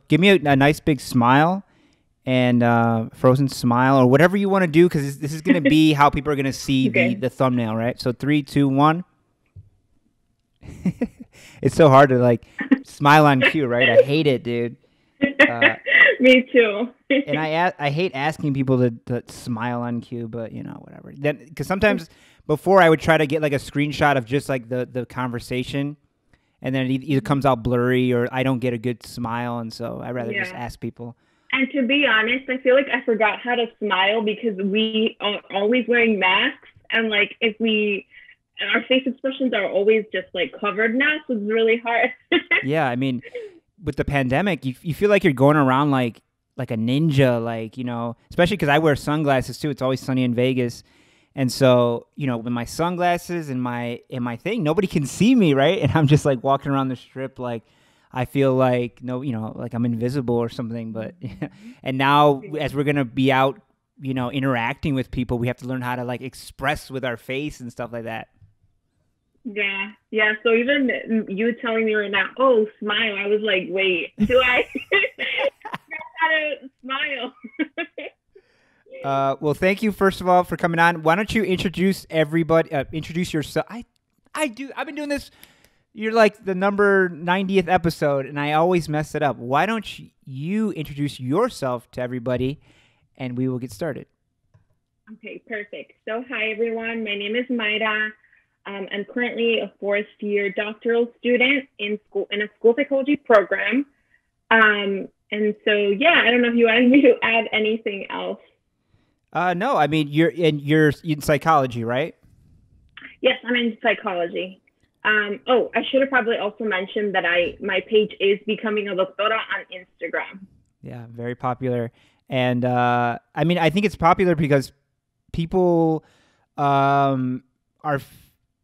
give me a nice big smile and frozen smile or whatever you want to do, because this is going to be how people are going to see Okay. the thumbnail, right? So 3, 2, 1. It's so hard to like smile on cue, right? I hate it, dude. Uh, Me too. and I hate asking people to smile on cue, but whatever. Then because sometimes before I would try to get like a screenshot of just like the conversation, and then it either comes out blurry or I don't get a good smile, and so I rather just Yeah. ask people. And to be honest, I feel like I forgot how to smile because we are always wearing masks, and like if we and our face expressions are always just like covered now, so it's really hard. Yeah, I mean, with the pandemic, you feel like you're going around like a ninja, like especially because I wear sunglasses too. It's always sunny in Vegas, and so with my sunglasses and my thing, nobody can see me, right? And I'm just like walking around the strip, like I feel like no, like I'm invisible or something. But and now as we're gonna be out, interacting with people, we have to learn how to like express with our face and stuff like that. Yeah, yeah. So even you telling me right now, oh, smile. I was like, wait, do I know how to smile? Well, thank you first of all for coming on. Why don't you introduce everybody? Introduce yourself. I do. I've been doing this. You're like the number 90th episode, and I always mess it up. Why don't you introduce yourself to everybody, and we will get started. Okay, perfect. So, hi everyone. My name is Mayra. I'm currently a fourth year doctoral student in a school psychology program. And so, yeah, I don't know if you wanted me to add anything else. No, I mean you're in psychology, right? Yes, I'm in psychology. Oh, I should have probably also mentioned that my page is becoming a Doctora on Instagram. Yeah, very popular. And I mean, I think it's popular because people are.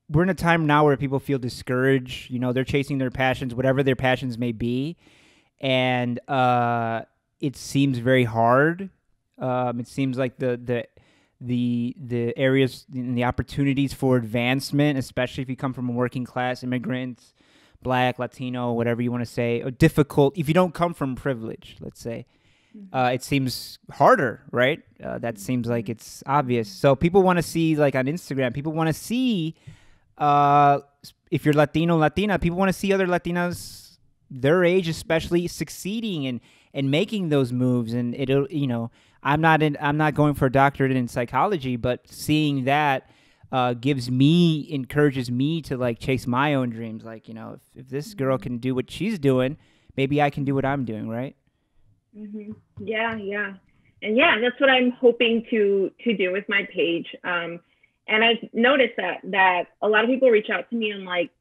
We're in a time now where people feel discouraged. They're chasing their passions, whatever their passions may be, and it seems very hard. It seems like the areas and the opportunities for advancement, especially if you come from a working class, immigrants, Black, Latino, whatever you want to say, or difficult. If you don't come from privilege, let's say, it seems harder, right? That seems like it's obvious. So people want to see, like on Instagram, people want to see, if you're Latino, Latina, people want to see other Latinas their age, especially succeeding and making those moves. And it'll, I'm not going for a doctorate in psychology, but seeing that encourages me to like chase my own dreams. Like, if this girl can do what she's doing, maybe I can do what I'm doing, right? Mm-hmm. Yeah, yeah, and yeah, that's what I'm hoping to do with my page. And I've noticed that a lot of people reach out to me and like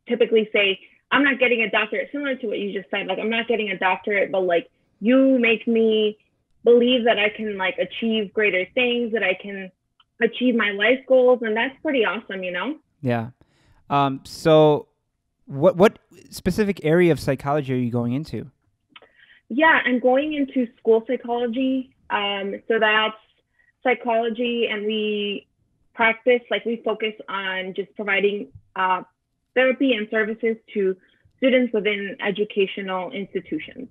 typically say, I'm not getting a doctorate, similar to what you just said. Like, I'm not getting a doctorate, but like you make me believe that I can like achieve greater things, that I can achieve my life goals, and that's pretty awesome. Yeah. So what specific area of psychology are you going into? Yeah, I'm going into school psychology. So that's psychology, and we focus on just providing therapy and services to students within educational institutions.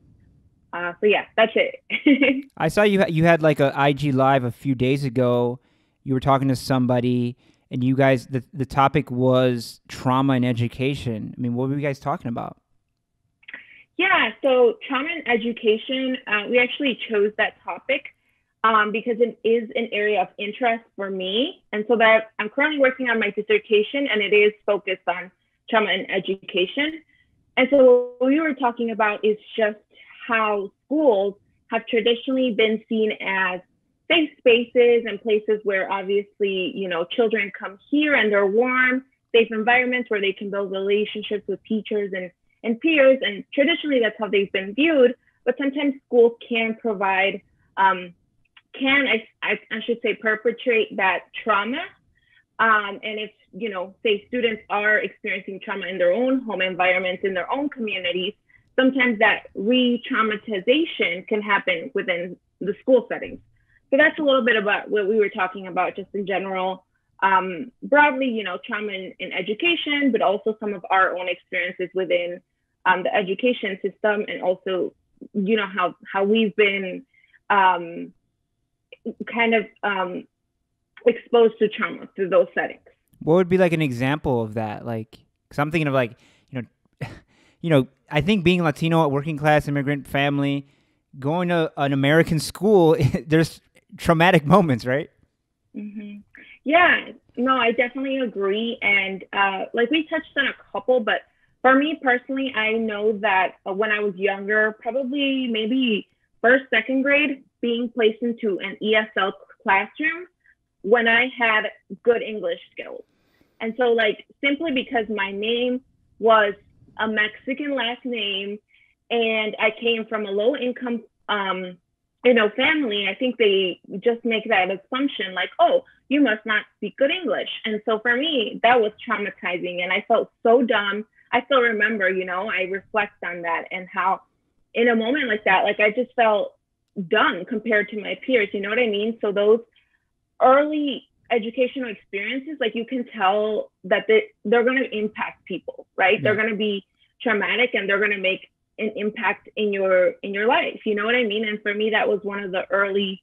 So yeah, that's it. I saw you had like a IG live a few days ago. You were talking to somebody, and you guys the topic was trauma in education. I mean, what were you guys talking about? Yeah, so trauma and education, we actually chose that topic because it is an area of interest for me. And so that I'm currently working on my dissertation, and it is focused on trauma and education. And so what we were talking about is just how schools have traditionally been seen as safe spaces and places where obviously, children come here and they're warm, safe environments where they can build relationships with teachers and peers. And traditionally, that's how they've been viewed. But sometimes schools can provide, I should say, perpetrate that trauma. And if, say students are experiencing trauma in their own home environments, in their own communities, sometimes that re-traumatization can happen within the school settings. So that's a little bit about what we were talking about just in general. Broadly, trauma in education, but also some of our own experiences within the education system, and also how we've been kind of exposed to trauma through those settings. What would be like an example of that? Like, cause I'm thinking of like, I think being Latino, a working class immigrant family, going to an American school, there's traumatic moments, right? Mm-hmm. Yeah, no, I definitely agree. And like we touched on a couple, but for me personally, I know that when I was younger, probably maybe first, second grade, being placed into an ESL classroom when I had good English skills. And so, like, simply because my name was a Mexican last name and I came from a low income, family, I think they just make that assumption like, oh, you must not speak good English. And so for me, that was traumatizing and I felt so dumb. I still remember, I reflect on that and how in a moment like that, like I just felt dumb compared to my peers, you know what I mean? So those early educational experiences, like you can tell that they're going to impact people, right? Yeah. They're going to be traumatic and they're going to make an impact in your life. You know what I mean? And for me, that was one of the early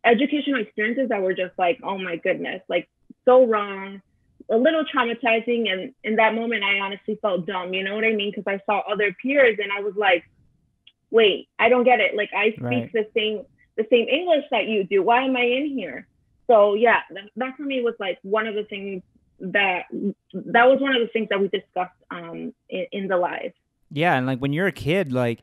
educational experiences that were just like, oh my goodness, like so wrong, a little traumatizing. And in that moment, I honestly felt dumb. You know what I mean? Because I saw other peers and I was like, wait, I don't get it. Like I speak the same English that you do. Why am I in here? So yeah, that for me was like one of the things that was one of the things that we discussed in the live. Yeah, and like when you're a kid, like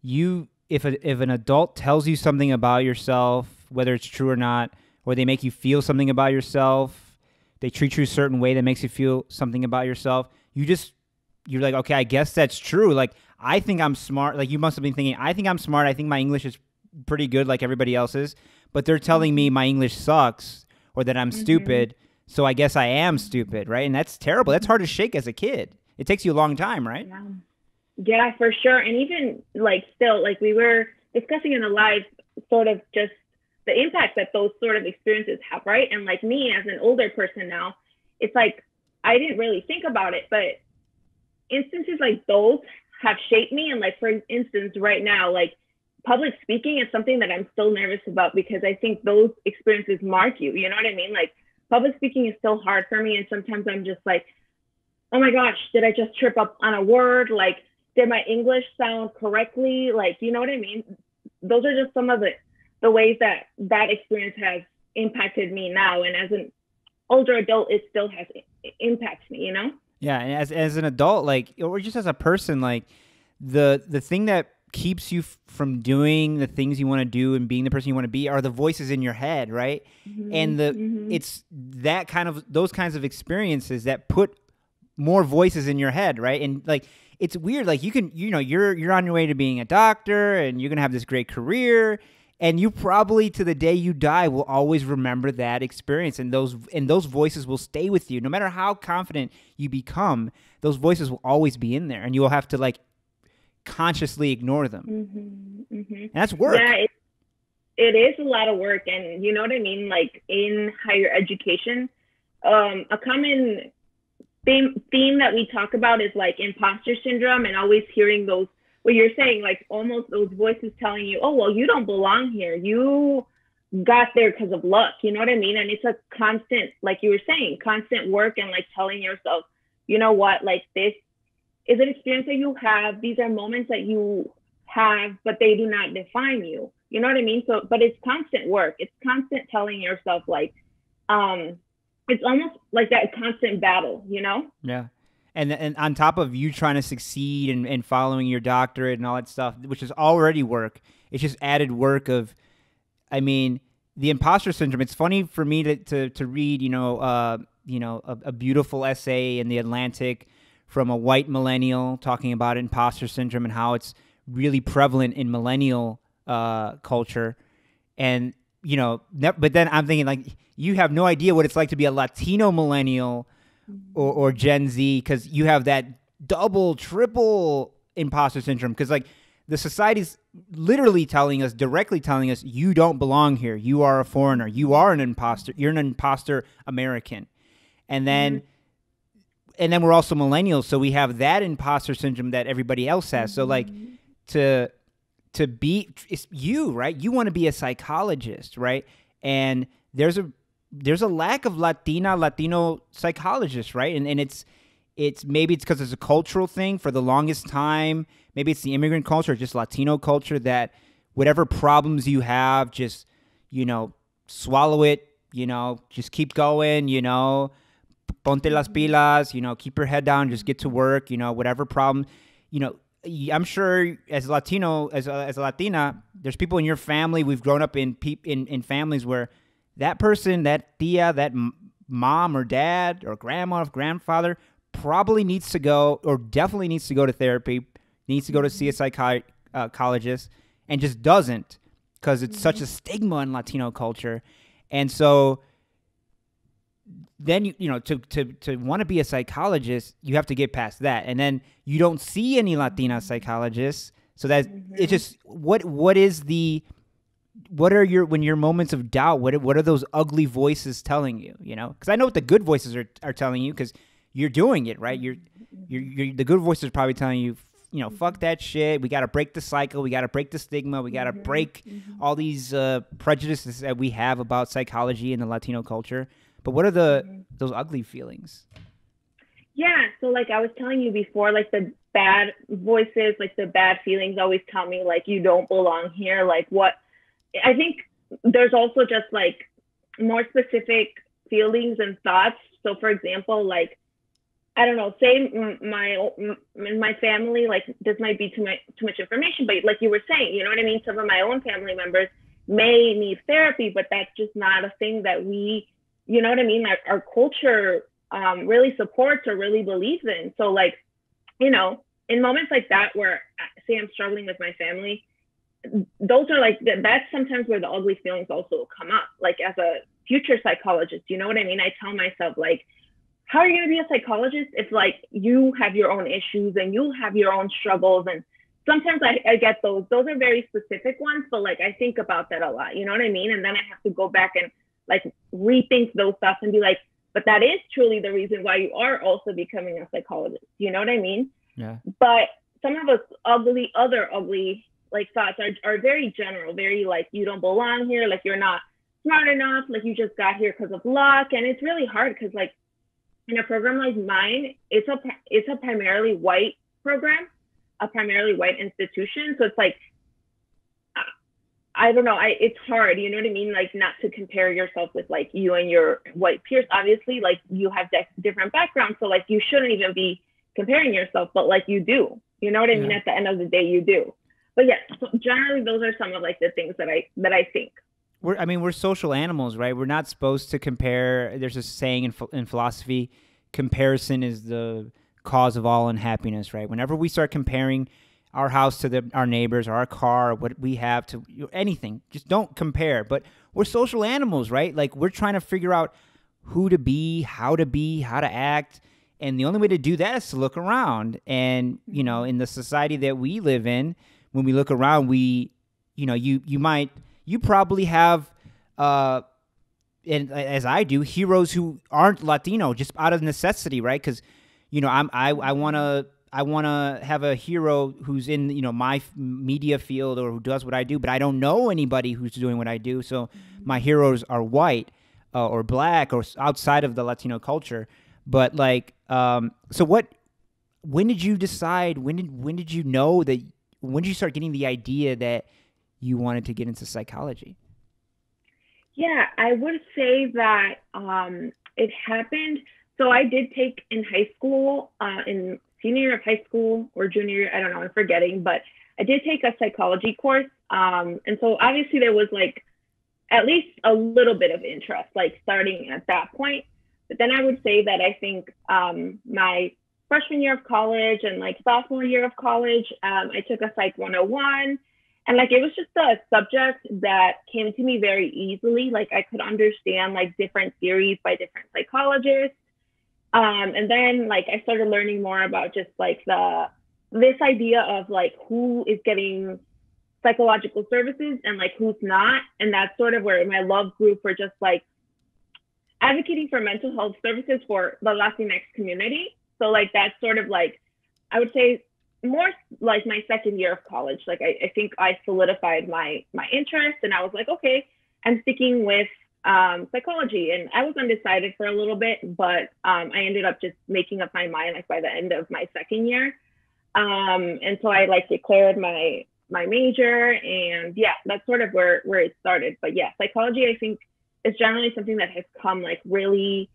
if an adult tells you something about yourself, whether it's true or not, or they make you feel something about yourself, they treat you a certain way that makes you feel something about yourself, you're like, okay, I guess that's true. Like I think I'm smart. Like you must have been thinking, I think I'm smart. I think my English is pretty good like everybody else's, but they're telling me my English sucks or that I'm stupid, so I guess I am stupid, right? And that's terrible. That's hard to shake as a kid. It takes you a long time, right? Yeah, for sure. And even like still, like we were discussing in the live, sort of just the impact that those sort of experiences have, right? And like me as an older person now, it's like I didn't really think about it, but instances like those have shaped me. And like, for instance, right now, like public speaking is something that I'm still nervous about because I think those experiences mark you. You know what I mean? Like public speaking is still hard for me. And sometimes I'm just like, oh my gosh, did I just trip up on a word? Like, did my English sound correctly? Like, you know what I mean? Those are just some of the ways that experience has impacted me now. And as an older adult, it still has impacts me, you know? Yeah. And as an adult, like, or just as a person, like the thing that keeps you from doing the things you want to do and being the person you want to be are the voices in your head, right? And it's those kinds of experiences that put more voices in your head, right? And like it's weird, like you're on your way to being a doctor and you're gonna have this great career, and you probably to the day you die will always remember that experience, and those voices will stay with you no matter how confident you become. Those voices will always be in there, and you will have to like consciously ignore them. And that's work. Yeah, it is a lot of work. And you know what I mean? Like in higher education, a common theme that we talk about is like imposter syndrome, and always hearing those, what you're saying, like almost those voices telling you, oh, well, you don't belong here. You got there because of luck. You know what I mean? And it's a constant, like you were saying, constant work and like telling yourself, you know what, like this is an experience that you have. These are moments that you have, but they do not define you. You know what I mean? So, but it's constant work. It's constant telling yourself like, it's almost like that constant battle, you know? Yeah. And on top of you trying to succeed and following your doctorate and all that stuff, which is already work, it's just added work of, I mean, the imposter syndrome. It's funny for me to read, a beautiful essay in The Atlantic from a white millennial talking about imposter syndrome and how it's really prevalent in millennial culture. And, but then I'm thinking like, you have no idea what it's like to be a Latino millennial or Gen Z, because you have that double, triple imposter syndrome. Because like the society's literally directly telling us, you don't belong here. You are a foreigner. You are an imposter. You're an imposter American. And then we're also millennials, so we have that imposter syndrome that everybody else has. So like to to be, it's you, right? You want to be a psychologist, right? And there's a lack of Latino psychologists, right? And it's maybe it's because it's a cultural thing for the longest time. Maybe it's the immigrant culture, just Latino culture, that whatever problems you have, just, swallow it, just keep going, ponte las pilas, keep your head down, just get to work, whatever problem, I'm sure as a Latino, as a Latina, there's people in your family. We've grown up in families where that person, that tia, that mom or dad or grandma or grandfather probably needs to go, or definitely needs to go to therapy, needs to go to see a psychologist, and just doesn't, because it's such a stigma in Latino culture. And so then to want to be a psychologist, you have to get past that, and then you don't see any Latina psychologists. So that it's just what are your moments of doubt? What are those ugly voices telling you? Because I know what the good voices are telling you, because you're doing it, right. You're the good voices are probably telling you, fuck that shit. We got to break the cycle. We got to break the stigma. We got to break all these prejudices that we have about psychology and the Latino culture. But what are those ugly feelings? Yeah. So like I was telling you before, like the bad voices, like the bad feelings always tell me like, you don't belong here. Like what, I think there's also just like more specific feelings and thoughts. So for example, like, I don't know, say my family, like this might be too much information, but like you were saying, you know what I mean? Some of my own family members may need therapy, but that's just not a thing that we, you know what I mean? Like our culture really supports or really believes in. So like, in moments like that where say I'm struggling with my family, those are like, that's sometimes where the ugly feelings also come up. Like as a future psychologist, you know what I mean? I tell myself like, how are you going to be a psychologist if like you have your own issues and you have your own struggles? And sometimes I get those are very specific ones. So like, I think about that a lot, you know what I mean? And then I have to go back and like rethink those thoughts and be like, but that is truly the reason why you are also becoming a psychologist. You know what I mean? Yeah. But some of us other ugly like thoughts are very general, very like, you don't belong here. Like you're not smart enough. Like you just got here because of luck. And it's really hard because like, in a program like mine, it's a primarily white program, a primarily white institution. So it's like, I don't know, it's hard, you know what I mean? Like not to compare yourself with like you and your white peers. Obviously, like you have different backgrounds. So like you shouldn't even be comparing yourself, but like you do, you know what I mean? At the end of the day, you do. But yeah, so generally those are some of like the things that I think. We're social animals, right? We're not supposed to compare. There's a saying in philosophy, comparison is the cause of all unhappiness, right? Whenever we start comparing our house to our neighbors, or our car, or what we have to anything, just don't compare. But we're social animals, right? Like we're trying to figure out who to be, how to act. And the only way to do that is to look around. And, in the society that we live in, when we look around, you probably have, and as I do, heroes who aren't Latino just out of necessity, right? Because, I want to have a hero who's in, my media field or who does what I do, but I don't know anybody who's doing what I do. So my heroes are white or black or outside of the Latino culture. But like, when did you decide, when did you know that, when did you start getting the idea that you wanted to get into psychology? Yeah, I would say that it happened. So I did take in high school, in senior year of high school or junior year, I don't know, I'm forgetting, but I did take a psychology course. And so obviously there was like at least a little bit of interest, like starting at that point. But then I would say that I think my freshman year of college and like sophomore year of college, I took a Psych 101. And like, it was just a subject that came to me very easily. Like I could understand like different theories by different psychologists. And then like, I started learning more about just like this idea of like, who is getting psychological services and like, who's not. And that's sort of where my love grew for just like advocating for mental health services for the Latinx community. So like, that's sort of like, I would say more like my second year of college. Like I think I solidified my interest, and I was like, okay, I'm sticking with psychology. And I was undecided for a little bit, but I ended up just making up my mind like by the end of my second year. And so I like declared my major, and yeah, that's sort of where it started. But yeah, psychology I think is generally something that has come like really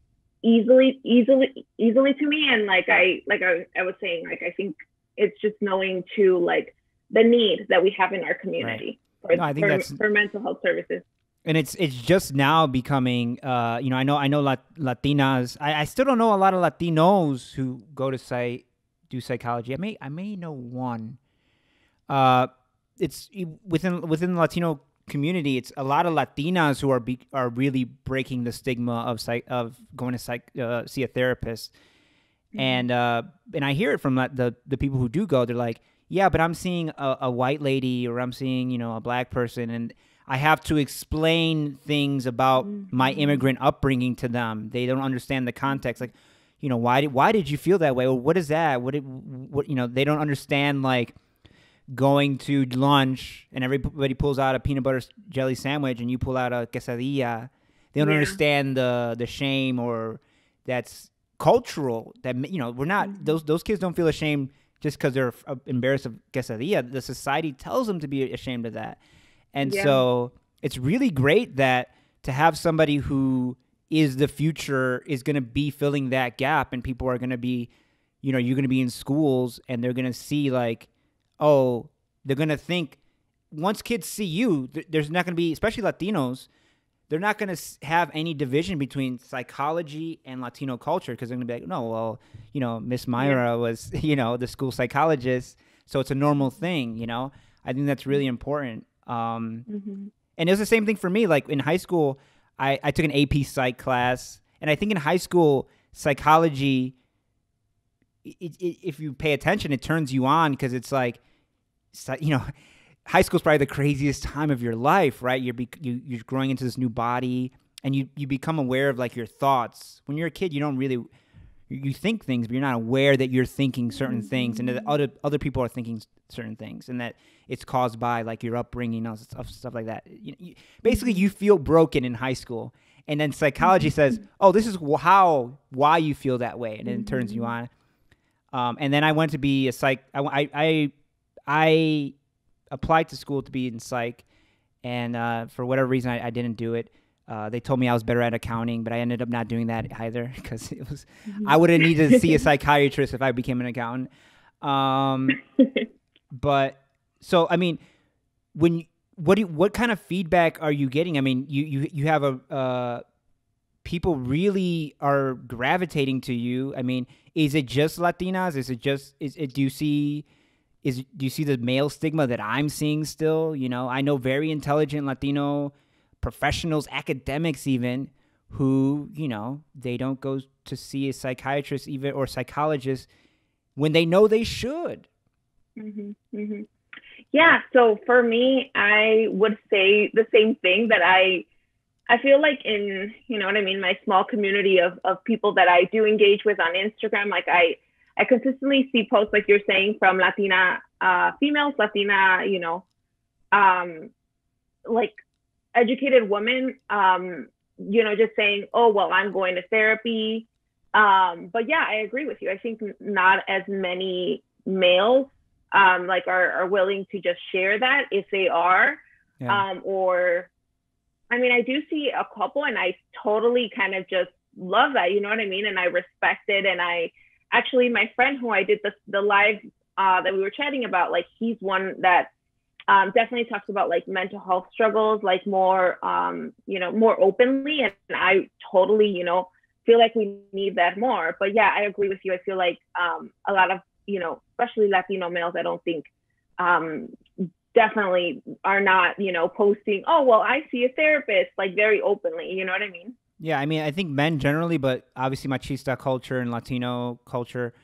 easily to me. And like I was saying, like I think it's just knowing to like the need that we have in our community for mental health services. And it's just now becoming, you know, I know Latinas. I still don't know a lot of Latinos who go to do psychology. I may know one. It's within the Latino community. It's a lot of Latinas who are really breaking the stigma of going to see a therapist. Mm-hmm. And I hear it from the people who do go. They're like, yeah, but I'm seeing a white lady, or I'm seeing, you know, a black person, and I have to explain things about my immigrant upbringing to them. They don't understand the context. Like, you know, why did you feel that way? Or what is that? What you know, they don't understand, like, going to lunch and everybody pulls out a peanut butter jelly sandwich and you pull out a quesadilla. They don't understand the shame, or that's cultural. That, you know, we're not, those kids don't feel ashamed just because they're embarrassed of quesadilla. The society tells them to be ashamed of that. And so it's really great that to have somebody who is the future is going to be filling that gap, and people are going to be, you know, you're going to be in schools and they're going to see like, oh, they're going to think, once kids see you, there's not going to be, especially Latinos, they're not going to have any division between psychology and Latino culture, because they're going to be like, no, well, you know, Miss Mayra was, you know, the school psychologist, so it's a normal thing, you know? I think that's really important. And it was the same thing for me. Like in high school, I took an AP Psych class, and I think in high school, psychology, if you pay attention, it turns you on, because it's like, you know, high school is probably the craziest time of your life, right? You're growing into this new body, and you become aware of like your thoughts. When you're a kid, you don't really, you think things, but you're not aware that you're thinking certain things, and that other people are thinking certain things, and that it's caused by like your upbringing and stuff like that. Basically, you feel broken in high school, and then psychology says, "Oh, this is why you feel that way," and then it turns you on. And then I went to be a psych. I applied to school to be in psych, and for whatever reason, I didn't do it. They told me I was better at accounting, but I ended up not doing that either, because it was I would have needed to see a psychiatrist if I became an accountant. But so I mean, what kind of feedback are you getting? I mean, you have people really are gravitating to you. I mean, is it just Latinas? Do you see the male stigma that I'm seeing still? You know, I know very intelligent Latino professionals, academics even, who, you know, they don't go to see a psychiatrist even, or psychologist, when they know they should. Yeah. So for me, I would say the same thing, that I feel like in, you know what I mean, my small community of people that I do engage with on Instagram, like I consistently see posts, like you're saying, from Latina females, Latina, you know, like educated women, you know, just saying, oh, well, I'm going to therapy. But yeah, I agree with you. I think not as many males like are willing to just share that, if they are. Or, I mean, I do see a couple, and I totally kind of just love that, you know what I mean? And I respect it. And I actually, my friend who I did the live that we were chatting about, like, he's one that definitely talks about like mental health struggles, like more, you know, more openly. And I totally, you know, feel like we need that more. But yeah, I agree with you. I feel like a lot of, you know, especially Latino males, I don't think definitely are not, you know, posting, oh, well, I see a therapist, like very openly, you know what I mean? Yeah, I mean, I think men generally, but obviously machista culture and Latino culture,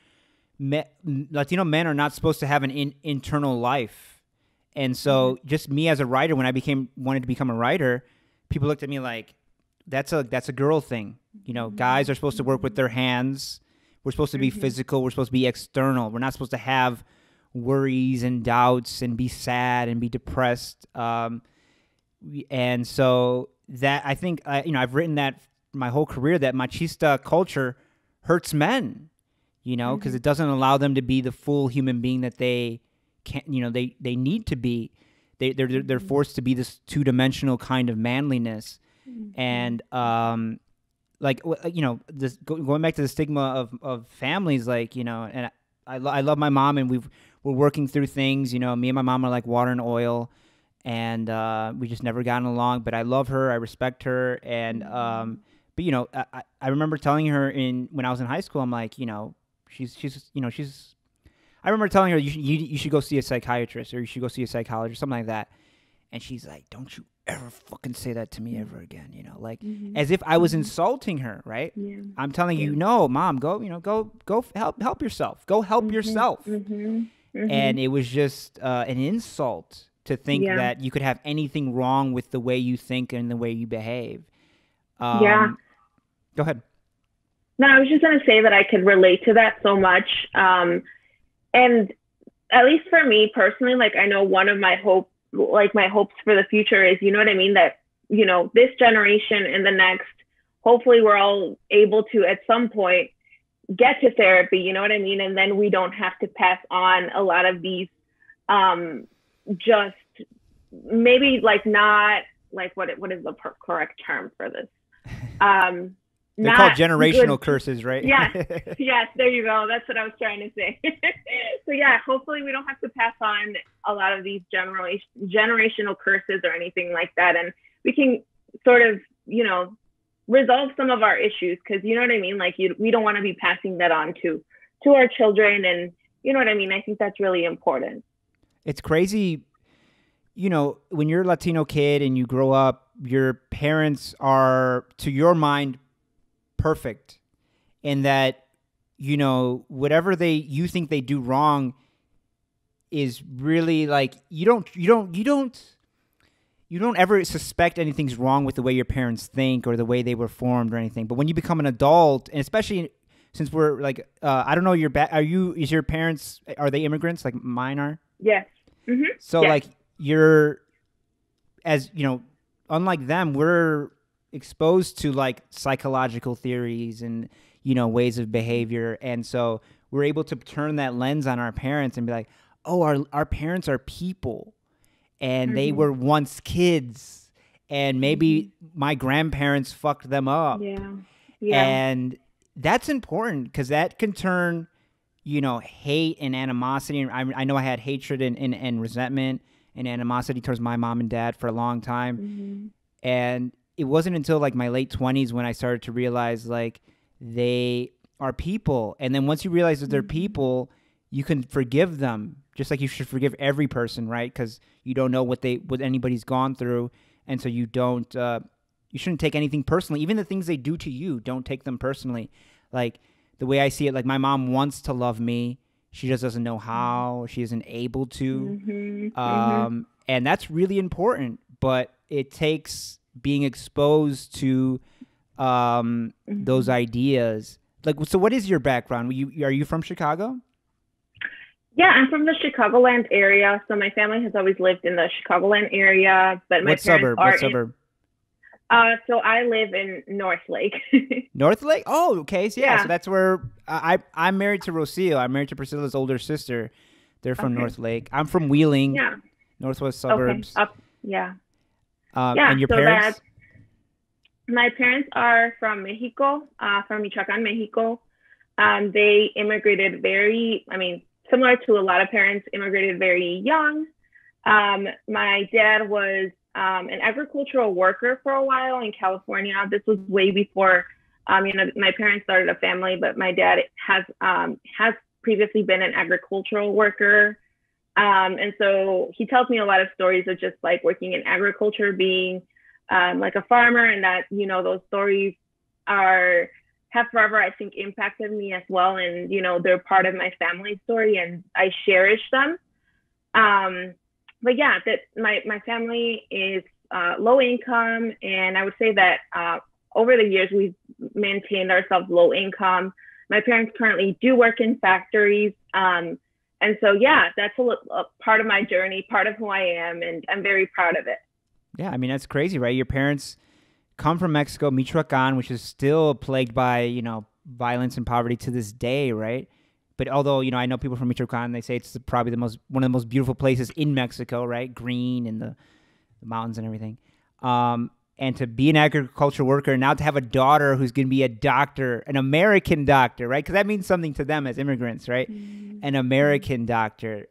Latino men are not supposed to have an internal life. And so just me as a writer, when I wanted to become a writer, people looked at me like, that's a girl thing. You know, guys are supposed to work with their hands. We're supposed to be physical. We're supposed to be external. We're not supposed to have worries and doubts and be sad and be depressed. And so that I think, I've written that my whole career, that machista culture hurts men, because it doesn't allow them to be the full human being that they can, they need to be. They're forced to be this two-dimensional kind of manliness. And, this going back to the stigma of families, and I love my mom, and we're working through things, me and my mom are like water and oil, and we just never gotten along, but I love her. I respect her. And, but I remember telling her when I was in high school, I'm like, I remember telling her you should go see a psychiatrist, or you should go see a psychologist, something like that. And she's like, don't you ever fucking say that to me ever again, as if I was insulting her, right? Yeah. I'm telling you, no, Mom, go help yourself. Go help yourself. And it was just an insult to think that you could have anything wrong with the way you think and the way you behave. Go ahead. No, I was just going to say that I could relate to that so much. And at least for me personally, I know one of my hopes for the future is, you know what I mean? That, this generation and the next, hopefully we're all able to, at some point, get to therapy, you know what I mean? And then we don't have to pass on a lot of these, just maybe not what is the correct term for this? They're called generational curses, right? Yes, there you go. That's what I was trying to say. So hopefully we don't have to pass on a lot of these generational curses or anything like that. And we can sort of, resolve some of our issues, because you know what I mean? We don't want to be passing that on to our children. And you know what I mean? I think that's really important. It's crazy. When you're a Latino kid and you grow up, your parents are, to your mind, perfect, in that whatever you think they do wrong is really you don't ever suspect anything's wrong with the way your parents think or the way they were formed or anything. But when you become an adult, and especially since we're I don't know, is your parents, are they immigrants like mine are? Yes. So yes. You're, as unlike them, we're exposed to psychological theories and ways of behavior, and so we're able to turn that lens on our parents and be like, oh, our parents are people, and they were once kids, and maybe my grandparents fucked them up. And that's important, because that can turn hate and animosity, and I know I had hatred and resentment and animosity towards my mom and dad for a long time, and it wasn't until my late 20s when I started to realize they are people. And then once you realize that they're people, you can forgive them, just like you should forgive every person, right? Because you don't know what anybody's gone through, and so you you shouldn't take anything personally. Even the things they do to you, don't take them personally. The way I see it, my mom wants to love me, she just doesn't know how. She isn't able to, and that's really important. But it takes being exposed to those ideas. So what is your background? Are you from Chicago? Yeah, I'm from the Chicagoland area. So my family has always lived in the Chicagoland area, but my parents What suburb? So I live in North Lake. North Lake? Oh, okay. So so that's where I'm married to Rocio. I'm married to Priscilla's older sister. They're from North Lake. I'm from Wheeling, northwest suburbs. And your parents? My parents are from Mexico, from Michoacan, Mexico. They immigrated similar to a lot of parents, immigrated very young. My dad was an agricultural worker for a while in California. This was way before, my parents started a family, but my dad has previously been an agricultural worker. And so he tells me a lot of stories of just working in agriculture, being a farmer, and that, those stories have forever, I think, impacted me as well. And, they're part of my family story, and I cherish them. But yeah, that my family is low income, and I would say that over the years we've maintained ourselves low income. My parents currently do work in factories, and And so, yeah, that's a part of my journey, part of who I am, and I'm very proud of it. Yeah, I mean, that's crazy, right? Your parents come from Mexico, Michoacan, which is still plagued by, violence and poverty to this day, right? But although, I know people from Michoacan, they say it's probably one of the most beautiful places in Mexico, right? Green and the mountains and everything. And to be an agriculture worker, and now to have a daughter who's going to be a doctor, an American doctor, right? Because that means something to them as immigrants, right? An American doctor.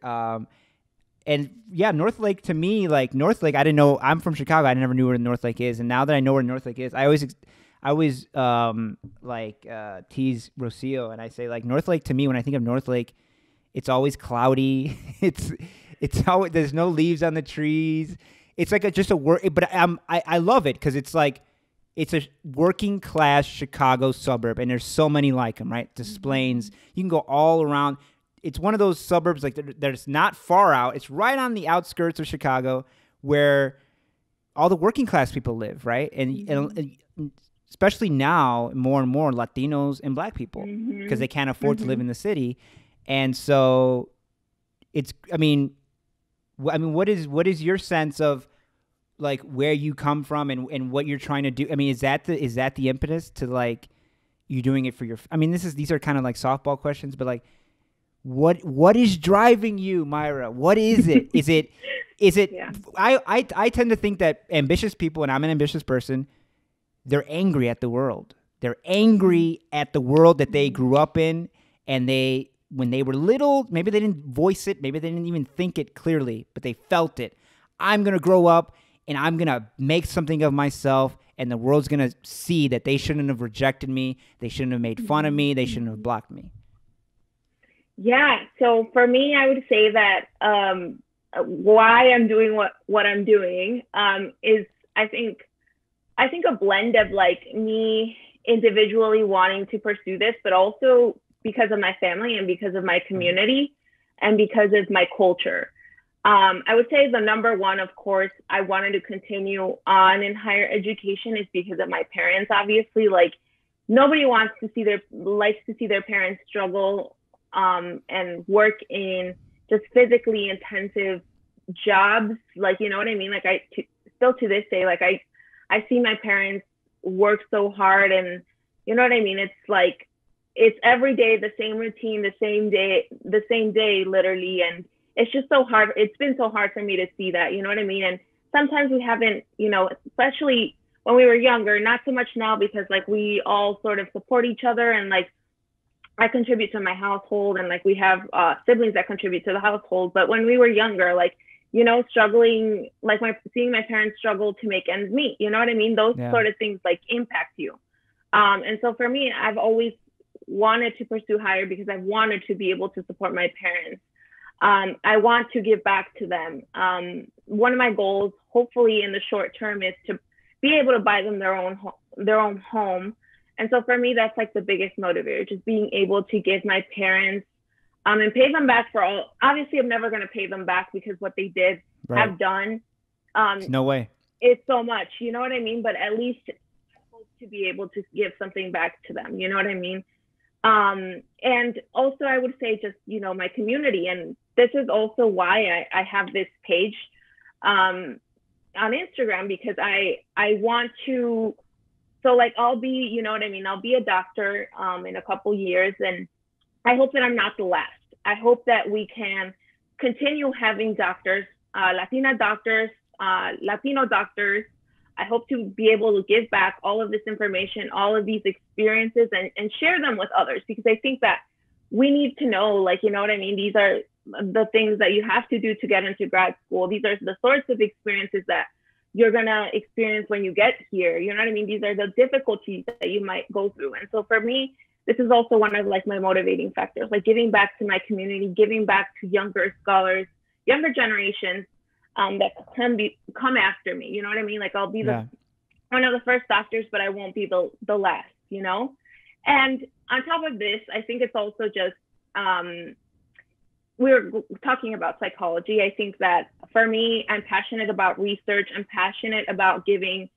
And yeah, North Lake to me, like North Lake, I didn't know. I'm from Chicago. I never knew where North Lake is, and now that I know where North Lake is, I always tease Rocio, and I say like North Lake to me. When I think of North Lake, it's always cloudy. it's always, there's no leaves on the trees. It's like just a work, but I love it because it's like it's a working class Chicago suburb, and there's so many like them, right? Des Plaines, you can go all around. It's one of those suburbs like that's not far out. It's right on the outskirts of Chicago where all the working class people live, right? And especially now, more and more Latinos and Black people because they can't afford to live in the city, and so it's. I mean, what is your sense of like where you come from and what you're trying to do? I mean, is that the impetus to like you doing it for your? I mean, these are kind of like softball questions, but like. What is driving you, Mayra? What is it? Is it? Yeah. I tend to think that ambitious people, and I'm an ambitious person, they're angry at the world. They're angry at the world that they grew up in, and when they were little, maybe they didn't voice it, maybe they didn't even think it clearly, but they felt it. I'm gonna grow up and I'm gonna make something of myself, and the world's gonna see that they shouldn't have rejected me, they shouldn't have made fun of me, they shouldn't have blocked me. Yeah. So for me, I would say that why I'm doing what I'm doing is I think a blend of like me individually wanting to pursue this, but also because of my family and because of my community and because of my culture. I would say the number one, of course, I wanted to continue on in higher education is because of my parents. Obviously, like nobody likes to see their parents struggle and work in just physically intensive jobs. Like, you know what I mean? Like still to this day, like I see my parents work so hard, and you know what I mean? It's like, it's every day, the same routine, the same day, literally. And it's just so hard. It's been so hard for me to see that, you know what I mean? And sometimes we haven't, especially when we were younger, not so much now because like we all sort of support each other, and like, I contribute to my household, and like we have siblings that contribute to the household. But when we were younger, like, struggling, like seeing my parents struggle to make ends meet, you know what I mean? Those sort of things like impact you. And so for me, I've always wanted to pursue higher because I wanted to be able to support my parents. I want to give back to them. One of my goals, hopefully in the short term, is to be able to buy them their own home. And so for me, that's like the biggest motivator, just being able to give my parents and pay them back for all. Obviously, I'm never going to pay them back because what they did have done. No way. It's so much, you know what I mean? But at least I hope to be able to give something back to them, you know what I mean? And also I would say just, my community. And this is also why I have this page on Instagram, because I want to. So like I'll be, you know what I mean? I'll be a doctor in a couple years, and I hope that I'm not the last. I hope that we can continue having doctors, Latina doctors, Latino doctors. I hope to be able to give back all of this information, all of these experiences, and share them with others, because I think that we need to know, like, you know what I mean? These are the things that you have to do to get into grad school. These are the sorts of experiences that you're going to experience when you get here. You know what I mean? These are the difficulties that you might go through. And so for me, this is also one of like my motivating factors, like giving back to my community, giving back to younger scholars, younger generations that come after me. You know what I mean? Like I'll be one of the first doctors, but I won't be the last, And on top of this, I think it's also just, we were talking about psychology. I think that for me, I'm passionate about research. I'm passionate about giving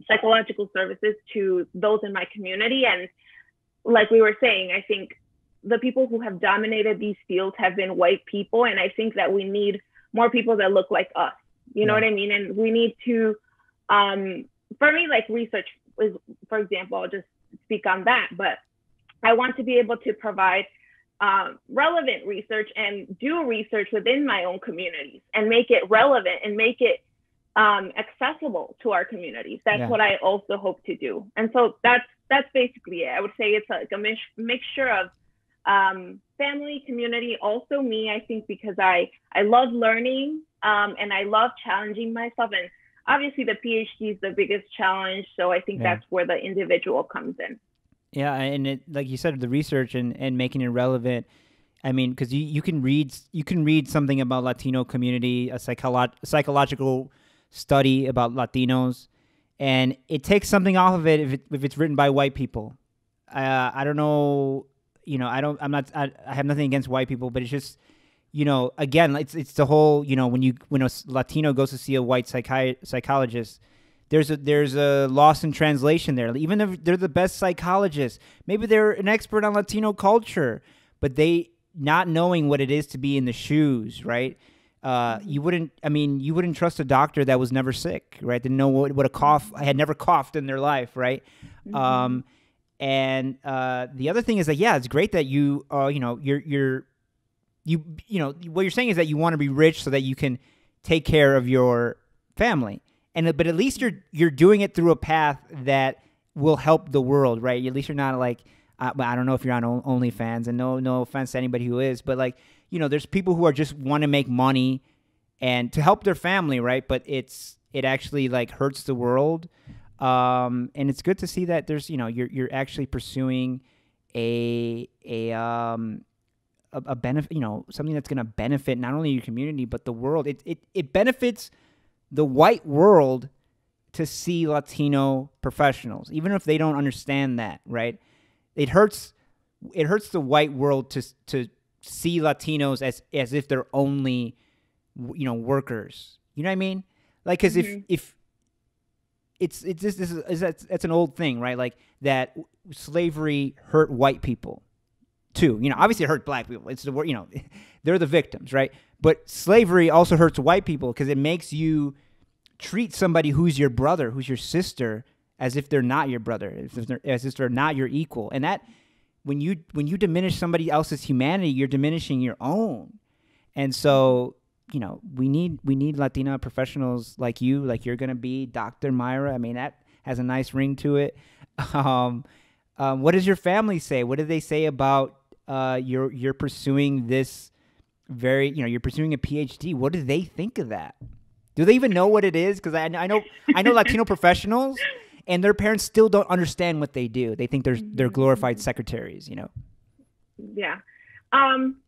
psychological services to those in my community. And like we were saying, I think the people who have dominated these fields have been white people. And I think that we need more people that look like us. You know what I mean? And we need to, for me, like research is, for example, I'll just speak on that, but I want to be able to provide relevant research and do research within my own communities and make it relevant and make it accessible to our communities. That's what I also hope to do. And so that's basically it. I would say it's like a mixture of family, community, also me, I think, because I love learning and I love challenging myself. And obviously the PhD is the biggest challenge. So I think that's where the individual comes in. Yeah, and it, like you said, the research and making it relevant. I mean, because you can read something about Latino community, a psychological study about Latinos, and it takes something off of it if it's written by white people. I don't know, I have nothing against white people, but it's just, again, it's the whole, when a Latino goes to see a white psychologist, there's a loss in translation there. Even if they're the best psychologists, maybe they're an expert on Latino culture, but they not knowing what it is to be in the shoes, right? You wouldn't trust a doctor that was never sick, right? Didn't know what a cough, had never coughed in their life, right? Mm-hmm. And the other thing is that, it's great that you, what you're saying is that you want to be rich so that you can take care of your family. But at least you're doing it through a path that will help the world, right? At least you're not like, I don't know if you're on OnlyFans, and no offense to anybody who is, but like, there's people who are just want to make money and to help their family, right? But it actually like hurts the world, and it's good to see that there's you're actually pursuing a benefit, something that's going to benefit not only your community but the world. It benefits the white world to see Latino professionals, even if they don't understand that, right? It hurts the white world to see Latinos as if they're only, workers. You know what I mean? Like, because if it's an old thing, right? Like that slavery hurt white people too. Obviously it hurt black people. It's the they're the victims, right? But slavery also hurts white people because it makes you treat somebody who's your brother, who's your sister, as if they're not your brother, as if they're not your equal. And that when you diminish somebody else's humanity, you're diminishing your own. And so, we need Latina professionals like you, like you're gonna be, Dr. Mayra. I mean, that has a nice ring to it. What does your family say? What do they say about you're pursuing this you're pursuing a PhD? What do they think of that? Do they even know what it is? Because I know Latino professionals, and their parents still don't understand what they do. They think they're glorified secretaries. Yeah.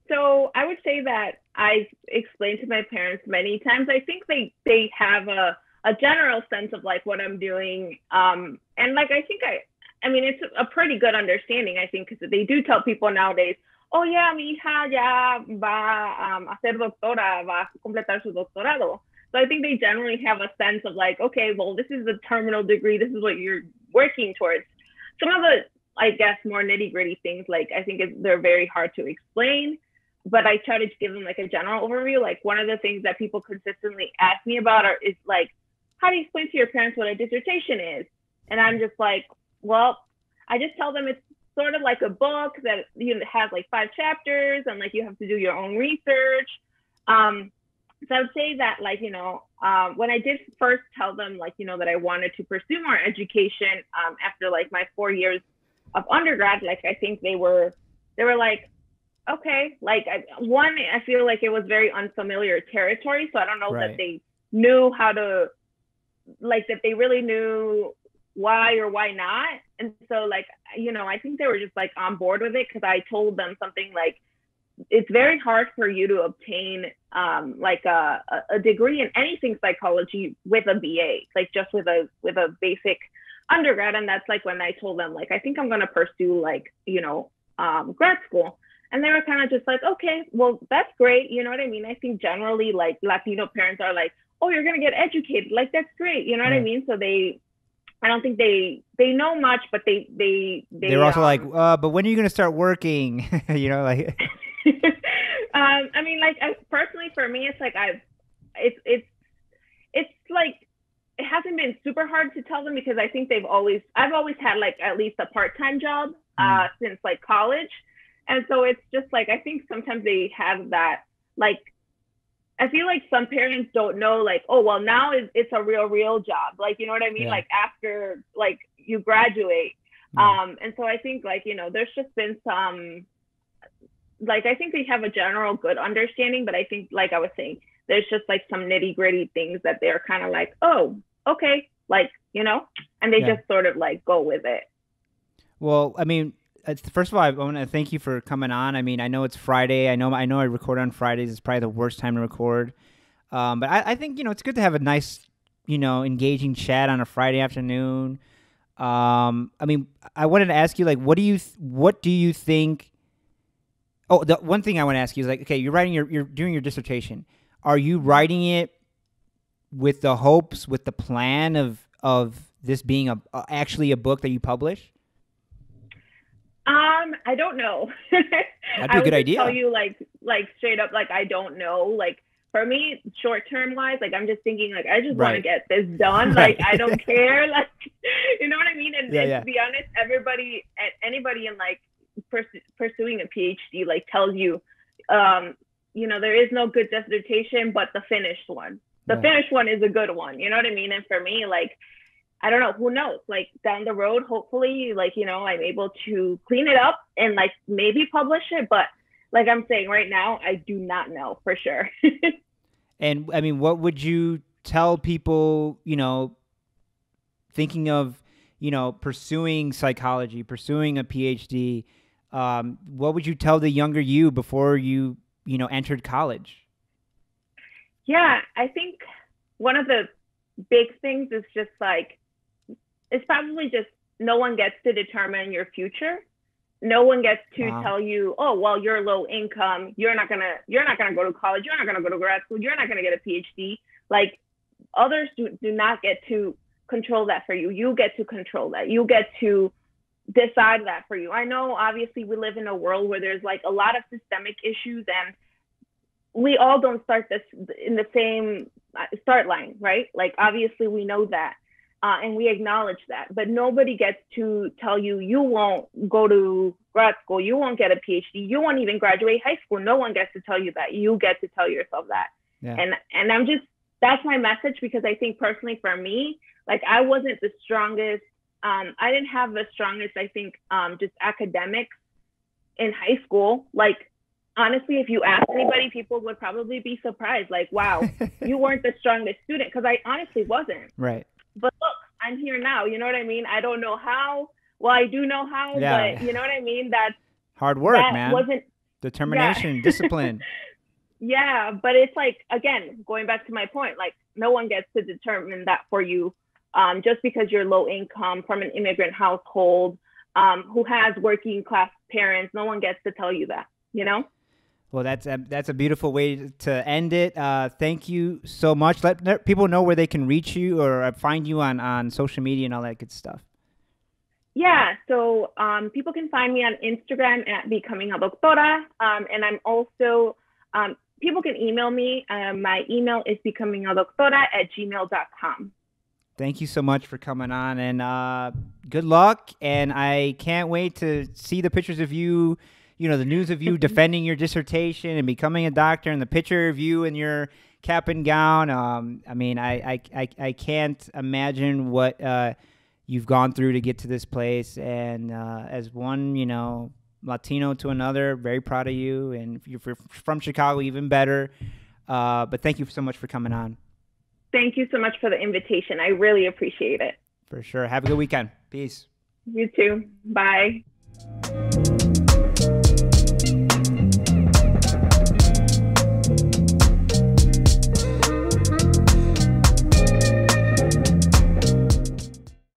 So I would say that I've explained to my parents many times. I think they have a general sense of like what I'm doing, and like I think I mean it's a pretty good understanding. I think because they do tell people nowadays, oh yeah, mi hija ya va a ser doctora, va a completar su doctorado. So I think they generally have a sense of like, okay, well, this is a terminal degree. This is what you're working towards. Some of the, I guess, more nitty gritty things, like I think they're very hard to explain, but I try to give them like a general overview. Like one of the things that people consistently ask me about is like, how do you explain to your parents what a dissertation is? And I'm just like, well, I just tell them it's sort of like a book that has like 5 chapters and like you have to do your own research. So I would say that like, when I did first tell them like, that I wanted to pursue more education after like my 4 years of undergrad, like I think they were like, okay, like I feel like it was very unfamiliar territory. So I don't know that they knew how to, like that they really knew why or why not. And so like, I think they were just like on board with it because I told them something like, it's very hard for you to obtain like a degree in anything psychology with a BA, like just with a basic undergrad. And that's like when I told them like, I think I'm going to pursue like, grad school. And they were kind of just like, okay, well, that's great. You know what I mean? I think generally like Latino parents are like, oh, you're going to get educated. Like, that's great. You know what I mean? So they I don't think they know much, but they're also like, but when are you going to start working? You know, like. I mean, like, personally, for me, it's like it's like it hasn't been super hard to tell them because I think I've always had like at least a part-time job since like college, and so it's just like I think sometimes they have that, like, I feel like some parents don't know, like, oh, well, now it's a real job, like, you know what I mean, like after like you graduate, and so I think, like, you know, there's just been some, like, I think they have a general good understanding, but I think, like I was saying, there's just like some nitty gritty things that they're kind of like, oh, okay, like, you know, and they just sort of like go with it. Well, I mean, first of all, I want to thank you for coming on. I mean, I know it's Friday. I know I record on Fridays. It's probably the worst time to record. But I think, you know, it's good to have a nice, you know, engaging chat on a Friday afternoon. I mean, I wanted to ask you, like, what do you think? Oh, the one thing I want to ask you is, like, okay, you're doing your dissertation. Are you writing it with the hopes, with the plan of this being actually a book that you publish? I don't know. That'd be a good idea. I would tell you like straight up, like, I don't know. Like, for me, short term wise, like, I'm just thinking, like, I just want to get this done. Like, I don't care. Like, you know what I mean? And to be honest, anybody in like pursuing a PhD, like, tells you, you know, there is no good dissertation, but the finished one. The finished one is a good one. You know what I mean? And for me, like, I don't know, who knows, like, down the road, hopefully, like, you know, I'm able to clean it up and like maybe publish it. But like I'm saying right now, I do not know for sure. And I mean, what would you tell people, you know, thinking of, you know, pursuing psychology, pursuing a PhD? What would you tell the younger you before you know, entered college? Yeah, I think one of the big things is just like, it's probably just no one gets to determine your future. No one gets to tell you, oh, well, you're low income. You're not gonna go to college. You're not gonna go to grad school. You're not gonna get a PhD. Like, others do not get to control that for you. You get to control that. You get to decide that for you. I know, obviously, we live in a world where there's like a lot of systemic issues, and we all don't start this in the same start line, right? Like, obviously, we know that. And we acknowledge that, but nobody gets to tell you, you won't go to grad school, you won't get a PhD, you won't even graduate high school. No one gets to tell you that. You get to tell yourself that. And I'm just, that's my message, because I think personally for me, like, I wasn't the strongest. I didn't have the strongest, I think, just academics in high school. Like, honestly, if you ask anybody, people would probably be surprised. Like, wow, you weren't the strongest student, because I honestly wasn't. Right. But look, I'm here now. You know what I mean? I don't know how. Well, I do know how, but you know what I mean? That's hard work, man. Determination, discipline. Yeah, but it's like, again, going back to my point, like, no one gets to determine that for you, just because you're low income from an immigrant household, who has working class parents. No one gets to tell you that, you know? Well, that's a beautiful way to end it. Thank you so much. Let people know where they can reach you or find you on social media and all that good stuff. Yeah, so people can find me on Instagram at Becoming a Doctora. And I'm also, people can email me. My email is becomingadoctora@gmail.com. Thank you so much for coming on, and good luck. And I can't wait to see the pictures of you, you know, the news of you defending your dissertation and becoming a doctor, and the picture of you in your cap and gown. I mean, I can't imagine what you've gone through to get to this place. And as one, you know, Latino to another, very proud of you. And if you're from Chicago, even better. But thank you so much for coming on. Thank you so much for the invitation. I really appreciate it. For sure. Have a good weekend. Peace. You too. Bye.